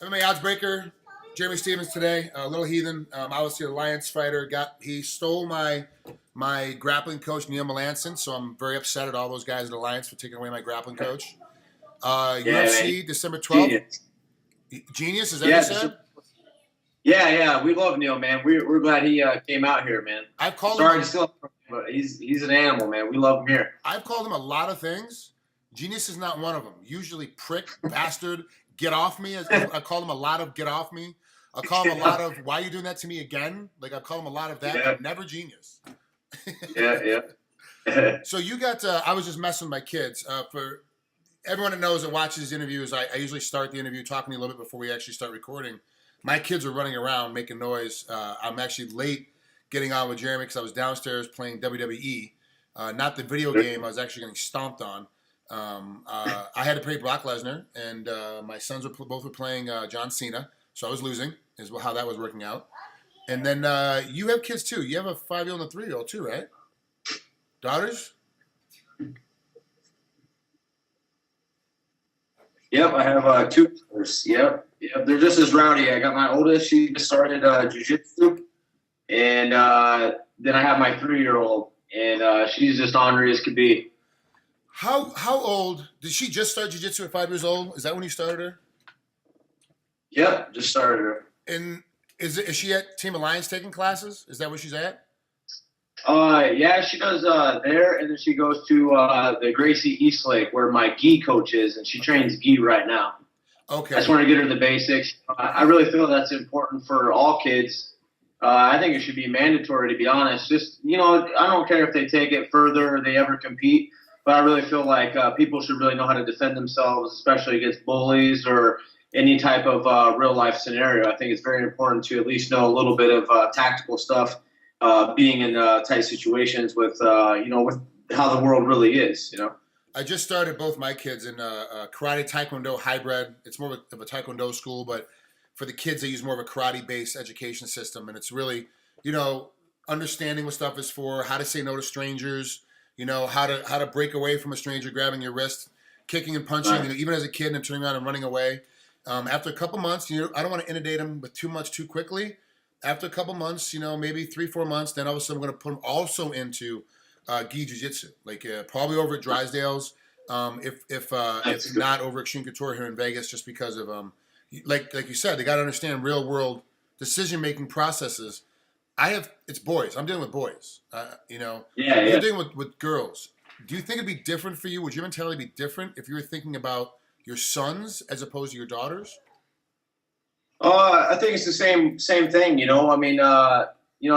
MMA Oddsbreaker, Jeremy Stevens today, a little heathen. Obviously, an alliance fighter. He stole my grappling coach Neil Melanson, so I'm very upset at all those guys at Alliance for taking away my grappling coach. Yeah, UFC man. December 12th. Genius. Genius, is that what you said? Yeah. We love Neil, man. We're glad he came out here, man. I've called Sorry him. to steal him from him, but he's an animal, man. We love him here. I've called him a lot of things. Genius is not one of them. Usually, prick, bastard, get off me. I call him a lot of get off me. I call him a lot of why are you doing that to me again? Like I call him a lot of that, but never genius. Yeah. So you got. I was just messing with my kids. For everyone that knows that watches these interviews, I usually start the interview talking to you a little bit before we actually start recording. My kids are running around making noise. I'm actually late getting on with Jeremy because I was downstairs playing WWE, not the video game. I was actually getting stomped on. I had to play Brock Lesnar, and my sons both were playing John Cena, so I was losing. Is how that was working out. And then you have kids too. You have a 5-year-old and a 3-year-old too, right? Daughters? Yep, I have 2 daughters. Yep. They're just as rowdy. I got my oldest. She just started jiu-jitsu, and then I have my 3-year-old, and she's just ornery as could be. How old did she just start jiu-jitsu at 5 years old? Is that when you started her? Yep, just started her. And is she at Team Alliance taking classes? Is that where she's at? Yeah, she does there, and then she goes to the Gracie Eastlake where my gi coach is, and she trains gi right now. Okay. I just want to get her the basics. I really feel that's important for all kids. I think it should be mandatory, to be honest. Just, I don't care if they take it further or they ever compete, but I really feel like people should really know how to defend themselves, especially against bullies or any type of real-life scenario. I think it's very important to at least know a little bit of tactical stuff, being in tight situations with, with how the world really is, I just started both my kids in karate taekwondo hybrid. It's more of a taekwondo school, but for the kids, they use more of a karate-based education system, and it's really, understanding what stuff is for, how to say no to strangers, how to break away from a stranger grabbing your wrist, kicking and punching, Right. even as a kid and turning around and running away. After a couple months, I don't want to inundate them with too much too quickly. After a couple months, maybe 3-4 months, then all of a sudden I'm going to put them also into gi jiu-jitsu, like probably over at Drysdale's, if not over Extreme Couture here in Vegas, just because of like you said, they got to understand real world decision making processes. It's boys. I'm dealing with boys. You're dealing with girls. Do you think it'd be different for you? Would your mentality be different if you were thinking about your sons as opposed to your daughters? I think it's the same thing. I mean,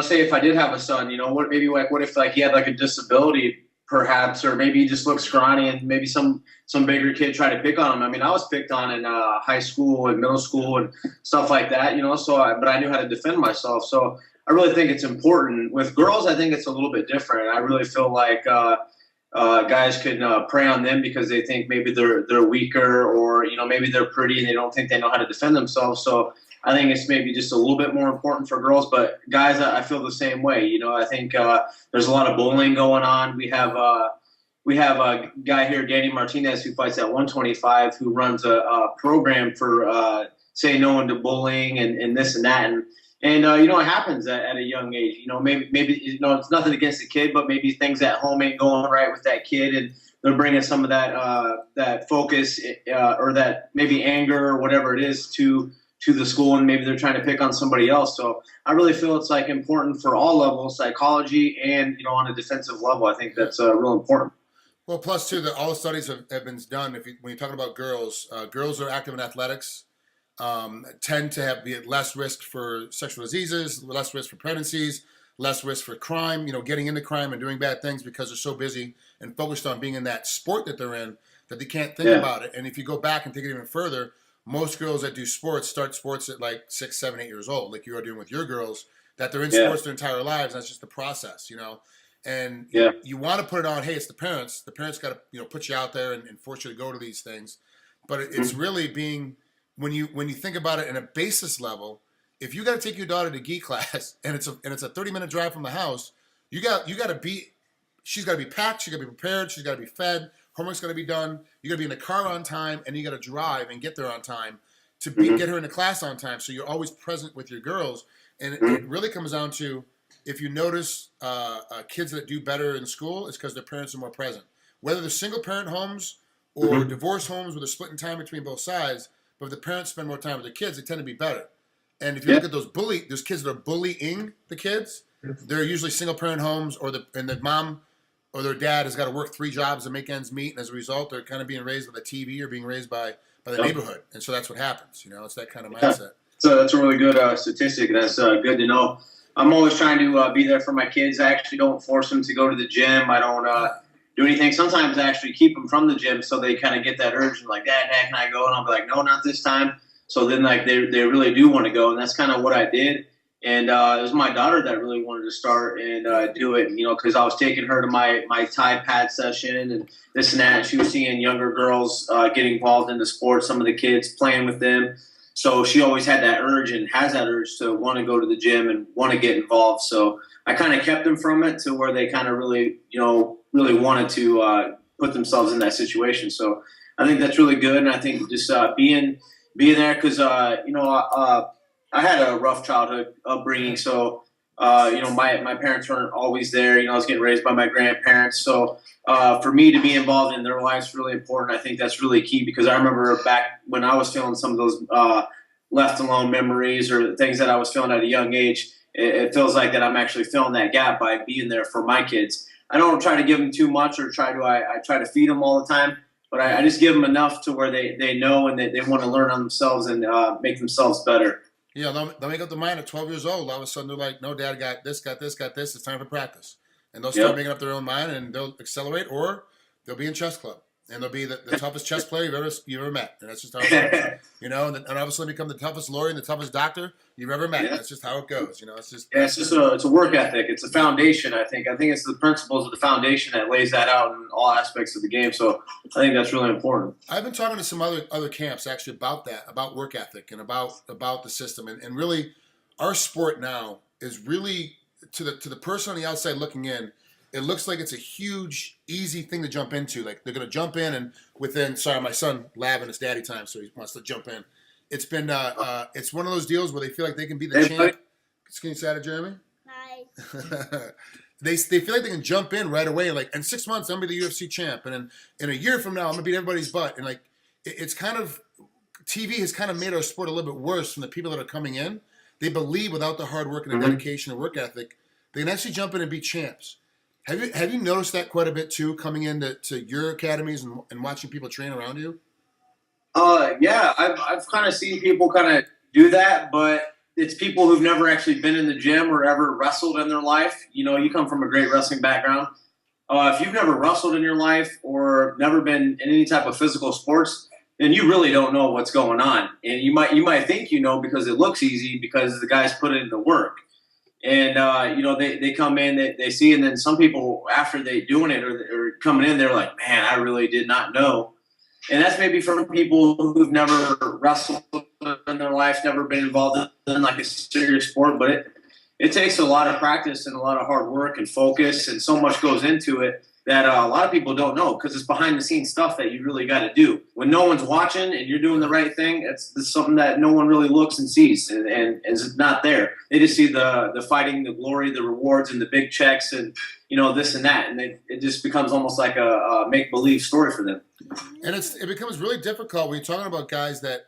say if I did have a son, what if he had like a disability perhaps, or maybe he just looks scrawny and maybe some bigger kid tried to pick on him. I mean, I was picked on in high school and middle school and stuff like that, but I knew how to defend myself. So I really think it's important. With girls, I think it's a little bit different. I really feel like guys can prey on them because they think maybe they're weaker, or maybe they're pretty and they don't think they know how to defend themselves. So I think it's maybe just a little bit more important for girls, but guys, I feel the same way. I think there's a lot of bullying going on. We have a guy here, Danny Martinez, who fights at 125, who runs a program for saying no to bullying and this and that. And it happens at a young age. Maybe it's nothing against the kid, but maybe things at home ain't going right with that kid, and they're bringing some of that focus or that maybe anger or whatever it is to the school, and maybe they're trying to pick on somebody else. So I really feel it's like important for all levels, psychology and on a defensive level. I think that's real important. Well, plus too, all the studies have been done. When you're talking about girls, girls are active in athletics. Tend to be at less risk for sexual diseases, less risk for pregnancies, less risk for crime, getting into crime and doing bad things because they're so busy and focused on being in that sport that they're in that they can't think about it. And if you go back and take it even further, most girls that do sports start sports at like 6, 7, 8 years old, like you are doing with your girls, that they're in sports their entire lives. That's just the process, And you want to put it on, hey, it's the parents. The parents got to put you out there and force you to go to these things. But it's really being... When you think about it in a basis level, if you got to take your daughter to gi class and it's a 30-minute drive from the house, she's got to be packed, she's got to be prepared, she's got to be fed, homework's got to be done, you got to be in the car on time, and you got to drive and get there on time to get her into class on time. So you're always present with your girls. And it really comes down to, if you notice kids that do better in school, it's because their parents are more present. Whether they're single parent homes or divorce homes where they're splitting time between both sides, but if the parents spend more time with their kids, they tend to be better. And if you look at those kids that are bullying the kids, they're usually single parent homes, and the mom or their dad has got to work 3 jobs to make ends meet, and as a result, they're kind of being raised by the TV or being raised by the neighborhood, and so that's what happens. It's that kind of mindset. So that's a really good statistic. That's good to know. I'm always trying to be there for my kids. I actually don't force them to go to the gym. I don't do anything. Sometimes I actually keep them from the gym so they kind of get that urge and like, Dad, can I go? And I'll be like, no, not this time. So then like they really do want to go, and that's kind of what I did. And it was my daughter that really wanted to start and do it, because I was taking her to my Thai pad session and this and that. She was seeing younger girls get involved in the sport, some of the kids playing with them. So she always had that urge and has that urge to want to go to the gym and want to get involved. So I kind of kept them from it to where they kind of really wanted to put themselves in that situation. So I think that's really good. And I think just being there, because, I had a rough childhood upbringing. So, my parents weren't always there. I was getting raised by my grandparents. So for me to be involved in their lives is really important. I think that's really key, because I remember back when I was feeling some of those left alone memories or things that I was feeling at a young age, it feels like that I'm actually filling that gap by being there for my kids. I don't try to give them too much or I try to feed them all the time, but I just give them enough to where they know and they want to learn on themselves and make themselves better. Yeah, they'll make up their mind at 12 years old. All of a sudden, they're like, no, Dad got this. It's time for practice. And they'll start making up their own mind, and they'll accelerate, or they'll be in chess club. And they'll be the toughest chess player you've ever met. And that's just how it goes. And all of a sudden become the toughest lawyer and the toughest doctor you've ever met. That's just how it goes. It's a work ethic. It's a foundation, I think. I think it's the principles of the foundation that lays that out in all aspects of the game. So I think that's really important. I've been talking to some other camps actually about that, about work ethic and about the system. And really, our sport now is really, to the person on the outside looking in, it looks like it's a huge, easy thing to jump into. Like, they're going to jump in, and my son Lavin, it's daddy time, so he wants to jump in. It's been, it's one of those deals where they feel like they can be the champ. Can you say that to Jeremy? Hi. They feel like they can jump in right away. Like, in 6 months, I'm going to be the UFC champ. And in a year from now, I'm going to beat everybody's butt. And, like, it's kind of, TV has kind of made our sport a little bit worse from the people that are coming in. They believe without the hard work and the dedication and work ethic, they can actually jump in and beat champs. Have you noticed that quite a bit too, coming into your academies and watching people train around you? Yeah, I've kind of seen people kind of do that, but it's people who've never actually been in the gym or ever wrestled in their life. You come from a great wrestling background. If you've never wrestled in your life or never been in any type of physical sports, then you really don't know what's going on. And you might think because it looks easy because the guys put in the work. And, they come in, they see, and then some people, after they doing it or coming in, they're like, man, I really did not know. And that's maybe from people who've never wrestled in their life, never been involved in like a serious sport. But it takes a lot of practice and a lot of hard work and focus, and so much goes into it that a lot of people don't know, because it's behind the scenes stuff that you really got to do. When no one's watching and you're doing the right thing, it's something that no one really looks and sees and is not there. They just see the fighting, the glory, the rewards, and the big checks and, this and that. And it just becomes almost like a make-believe story for them. And it becomes really difficult when you're talking about guys that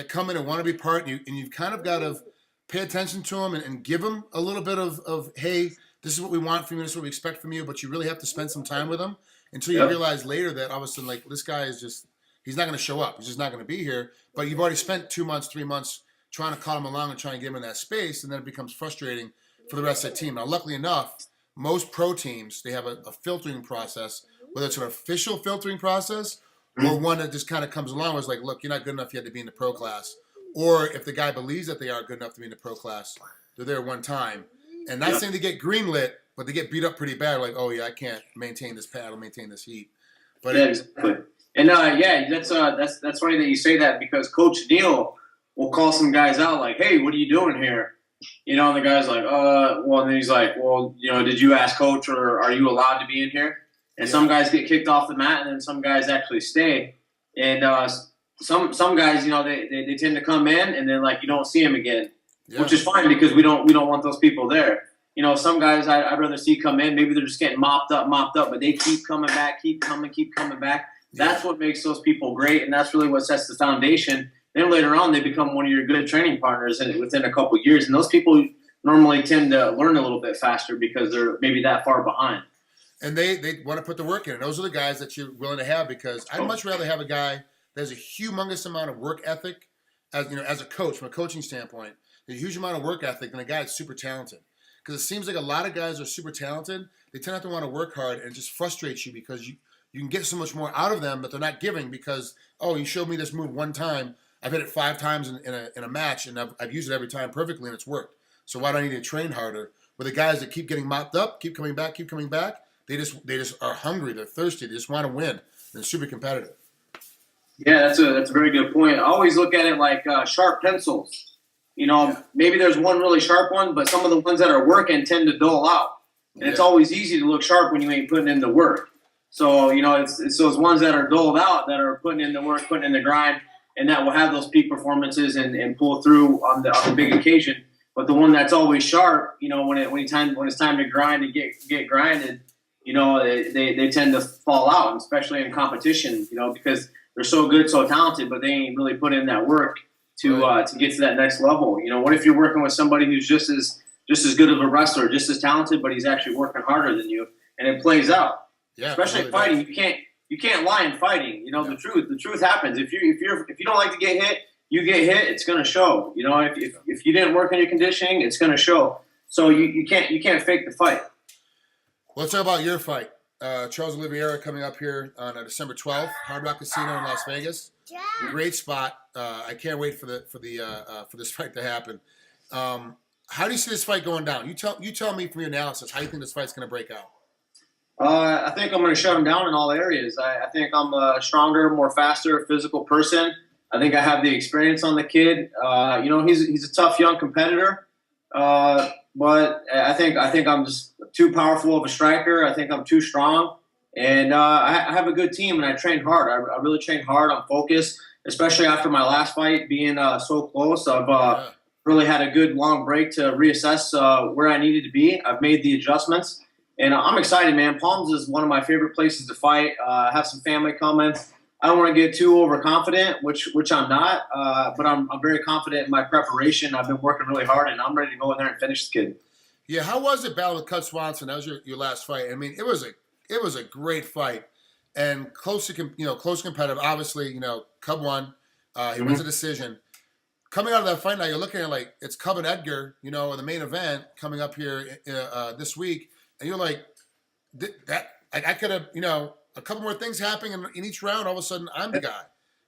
come in and want to be part, and you've kind of got to pay attention to them and give them a little bit of hey, this is what we want from you, this is what we expect from you, but you really have to spend some time with them until you realize later that all of a sudden, like, this guy is just, he's not going to show up. He's just not going to be here. But you've already spent 2 months, 3 months trying to call him along and try and get him in that space, and then it becomes frustrating for the rest of the team. Now, luckily enough, most pro teams, they have a filtering process, whether it's an official filtering process or one that just kind of comes along where it's like, look, you're not good enough yet to be in the pro class. Or if the guy believes that they are good enough to be in the pro class, they're there one time. And not saying they get greenlit, but they get beat up pretty bad. Like, oh yeah, I can't maintain this paddle, maintain this heat. But exactly. And that's funny that you say that, because Coach Neal will call some guys out like, hey, what are you doing here? And the guy's like, well, and then he's like, well, did you ask Coach, or are you allowed to be in here? And some guys get kicked off the mat, and then some guys actually stay. And some guys, you know, they tend to come in and then like you don't see them again, Yeah. which is fine because we don't want those people there. You know, some guys I'd rather see come in. Maybe they're just getting mopped up, but they keep coming back, keep coming back. That's what makes those people great, and that's really what sets the foundation. Then later on, they become one of your good training partners within a couple of years. And those people normally tend to learn a little bit faster because they're maybe that far behind. And they want to put the work in. And those are the guys that you're willing to have, because I'd much rather have a guy that has a humongous amount of work ethic, as you know, as a coach, from a coaching standpoint, a huge amount of work ethic than a guy that's super talented. Because it seems like a lot of guys are super talented. They tend not to want to work hard, and it just frustrates you because you can get so much more out of them, but they're not giving because, oh, you showed me this move one time. I've hit it 5 times in a match, and I've used it every time perfectly, and it's worked. So why do I need to train harder? With the guys that keep getting mopped up, keep coming back, they just are hungry. They're thirsty. They just want to win. They're super competitive. Yeah, that's a very good point. I always look at it like sharp pencils. You know, maybe there's one really sharp one, but some of the ones that are working tend to dull out. And it's always easy to look sharp when you ain't putting in the work. So, you know, it's those ones that are dulled out that are putting in the work, putting in the grind, and that will have those peak performances and pull through on the big occasion. But the one that's always sharp, you know, when it's time to grind and get grinded, you know, they tend to fall out, especially in competition, you know, because they're so good, so talented, but they ain't really put in that work to get to that next level. You know, what if you're working with somebody who's just as good of a wrestler, just as talented, but he's actually working harder than you, and it plays out. Yeah, especially really fighting, you can't lie in fighting. You know, the truth happens. If you don't like to get hit, you get hit. It's going to show. You know, if you didn't work on your conditioning, it's going to show. So you can't fake the fight. Let's talk about your fight. Charles Oliveira coming up here on December 12th, Hard Rock Casino in Las Vegas. Great spot. I can't wait for this fight to happen. How do you see this fight going down? You tell me from your analysis how you think this fight's going to break out. I think I'm going to shut him down in all areas. I think I'm a stronger, more faster, physical person. I think I have the experience on the kid. You know, he's a tough young competitor, but I think I'm just too powerful of a striker. I think I'm too strong, and I have a good team, and I train hard. I really train hard. I'm focused, especially after my last fight being so close. I've really had a good long break to reassess where I needed to be. I've made the adjustments. And I'm excited, man. Palms is one of my favorite places to fight. I have some family coming. I don't want to get too overconfident, which I'm not, but I'm very confident in my preparation. I've been working really hard, and I'm ready to go in there and finish the kid. Yeah, how was it battle with Cut Swanson? That was your last fight. I mean, it was a great fight and close competitive. Obviously, you know, Cub won. He wins a decision. Coming out of that fight now, you're looking at like it's Cub and Edgar, you know, in the main event coming up here this week. And you're like, I could have, you know, a couple more things happening in each round. All of a sudden, I'm the guy,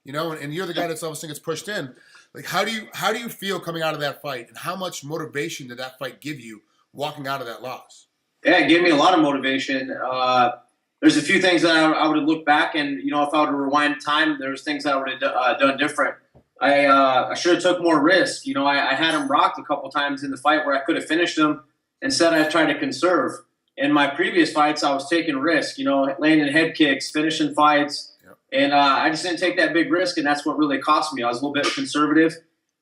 you know, and you're the guy that's all of a sudden gets pushed in. Like, how do you feel coming out of that fight, and how much motivation did that fight give you walking out of that loss? Yeah, it gave me a lot of motivation. There's a few things that I would have looked back, and you know, if I would have rewind time, there's things that I would have done different. I should have took more risk. You know, I had him rocked a couple times in the fight where I could have finished him. Instead, I tried to conserve. In my previous fights, I was taking risks, you know, landing head kicks, finishing fights. Yep. And I just didn't take that big risk, and that's what really cost me. I was a little bit conservative,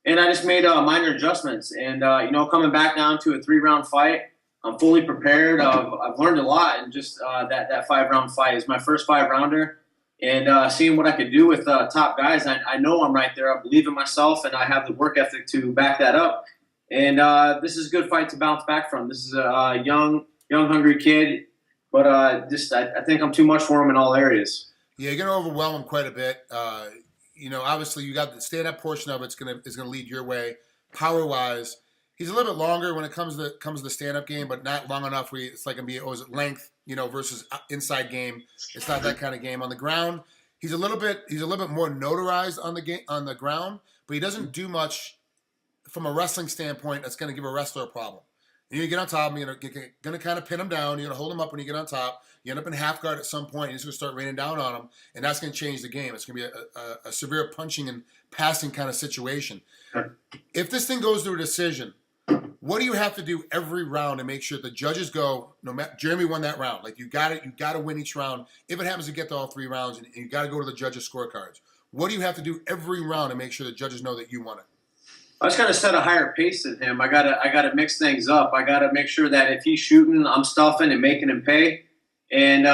and I just made minor adjustments. And, you know, coming back down to a 3-round fight, I'm fully prepared. I've learned a lot in just that 5-round fight. It's my first 5-rounder. And seeing what I could do with top guys, I know I'm right there. I believe in myself, and I have the work ethic to back that up. And this is a good fight to bounce back from. This is a young, hungry kid, but I think I'm too much for him in all areas. Yeah, you're gonna overwhelm him quite a bit. You know, obviously you got the stand-up portion of it's gonna lead your way. Power-wise, he's a little bit longer when it comes to the stand-up game, but not long enough where it's like gonna be length, you know, versus inside game. It's not that kind of game. On the ground, he's a little bit more notarized on the ground, but he doesn't do much from a wrestling standpoint that's gonna give a wrestler a problem. You get on top of him, you're going to kind of pin him down. You're going to hold him up when you get on top. You end up in half guard at some point. You're just going to start raining down on him, and that's going to change the game. It's going to be a severe punching and passing kind of situation. If this thing goes to a decision, what do you have to do every round to make sure the judges go, no matter, Jeremy won that round. Like, you got to win each round. If it happens to get to all 3 rounds, and you got to go to the judges' scorecards. What do you have to do every round to make sure the judges know that you won it? I just gotta set a higher pace than him. I gotta mix things up. I gotta make sure that if he's shooting, I'm stuffing and making him pay. And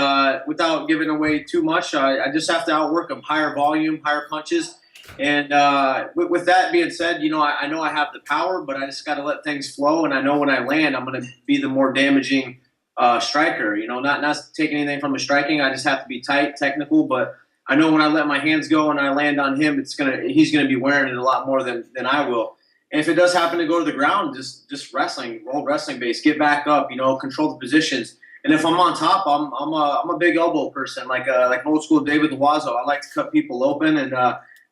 without giving away too much, I just have to outwork him, higher volume, higher punches. And with that being said, you know, I know I have the power, but I just got to let things flow. And I know when I land, I'm going to be the more damaging striker. You know, not taking anything from the striking. I just have to be tight, technical. But I know when I let my hands go and I land on him, he's gonna be wearing it a lot more than I will. And if it does happen to go to the ground, just wrestling, roll wrestling base, get back up, you know, control the positions. And if I'm on top, I'm a big elbow person, like old school David Loiseau. I like to cut people open and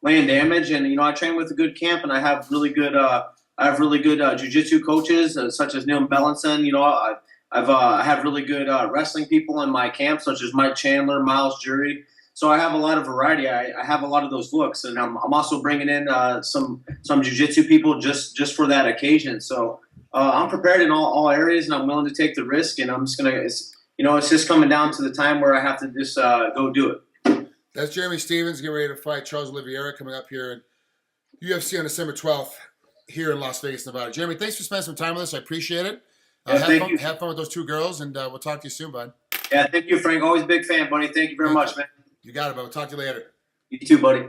land damage. And you know, I train with a good camp, and I have really good jiu-jitsu coaches such as Neil Bellinson. You know, I have really good wrestling people in my camp, such as Mike Chandler, Miles Jury. So I have a lot of variety. I have a lot of those looks, and I'm also bringing in some jiu-jitsu people just for that occasion. So I'm prepared in all areas, and I'm willing to take the risk. And I'm just gonna, it's just coming down to the time where I have to just go do it. That's Jeremy Stephens getting ready to fight Charles Oliveira coming up here in UFC on December 12th here in Las Vegas, Nevada. Jeremy, thanks for spending some time with us. I appreciate it. Have fun with those two girls, and we'll talk to you soon, bud. Yeah, thank you, Frank. Always a big fan, buddy. Thank you very much, man. You got it, bud. We'll talk to you later. You too, buddy.